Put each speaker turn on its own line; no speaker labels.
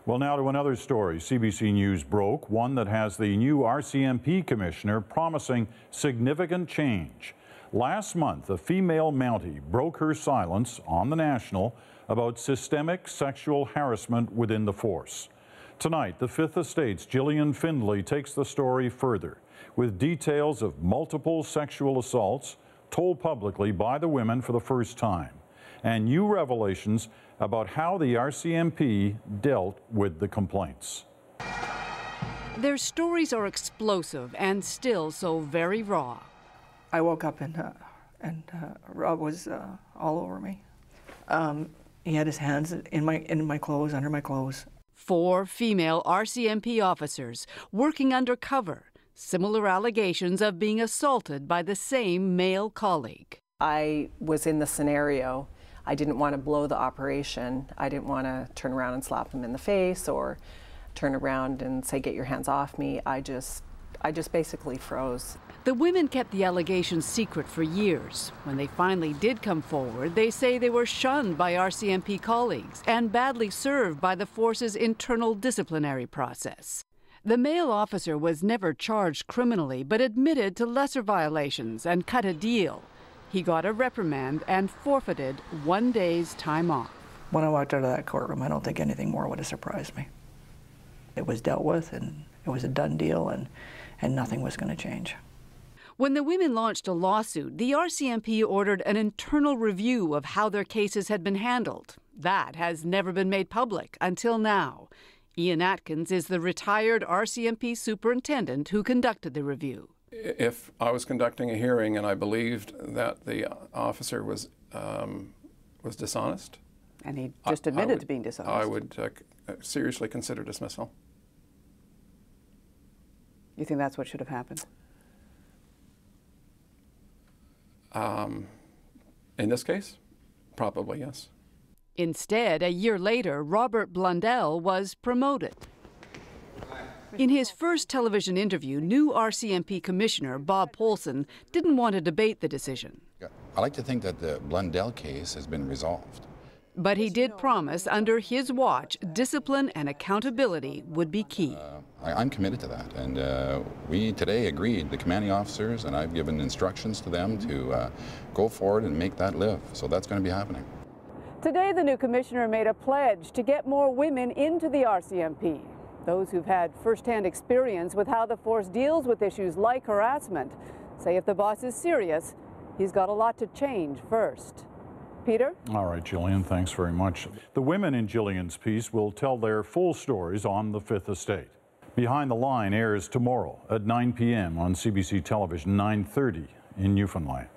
Well, now to another story CBC News broke, one that has the new RCMP commissioner promising significant change. Last month, a female Mountie broke her silence on the National about systemic sexual harassment within the force. Tonight, the Fifth Estate's Gillian Findlay takes the story further with details of multiple sexual assaults told publicly by the women for the first time, and new revelations about how the RCMP dealt with the complaints.
Their stories are explosive and still so very raw.
I woke up and Rob was all over me. He had his hands in my clothes, under my clothes.
4 female RCMP officers working undercover, similar allegations of being assaulted by the same male colleague.
I was in the scenario. I didn't want to blow the operation. I didn't want to turn around and slap him in the face or turn around and say, "Get your hands off me." I just basically froze.
The women kept the allegations secret for years. When they finally did come forward, they say they were shunned by RCMP colleagues and badly served by the force's internal disciplinary process. The male officer was never charged criminally, but admitted to lesser violations and cut a deal. He got a reprimand and forfeited 1 day's time off.
When I walked out of that courtroom, I don't think anything more would have surprised me. It was dealt with, and it was a done deal, and nothing was going to change.
When the women launched a lawsuit, the RCMP ordered an internal review of how their cases had been handled. That has never been made public until now. Ian Atkins is the retired RCMP superintendent who conducted the review.
If I was conducting a hearing and I believed that the officer was dishonest,
and he just admitted to being dishonest,
I would seriously consider dismissal.
You think that's what should have happened?
In this case, probably yes.
Instead, a year later, Robert Blundell was promoted. In his first television interview, new RCMP Commissioner Bob Polson didn't want to debate the decision.
I like to think that the Blundell case has been resolved.
But he did promise under his watch, discipline and accountability would be key.
I'm committed to that, and we today agreed, the commanding officers, and I've given instructions to them to go forward and make that live. So that's going to be happening.
Today, the new commissioner made a pledge to get more women into the RCMP. Those who've had first-hand experience with how the force deals with issues like harassment say if the boss is serious, he's got a lot to change first. Peter? All right, Gillian, thanks very much. The women in Gillian's piece will tell their full stories on the Fifth Estate. Behind the Line airs tomorrow at 9 p.m. on CBC Television, 9:30 in Newfoundland.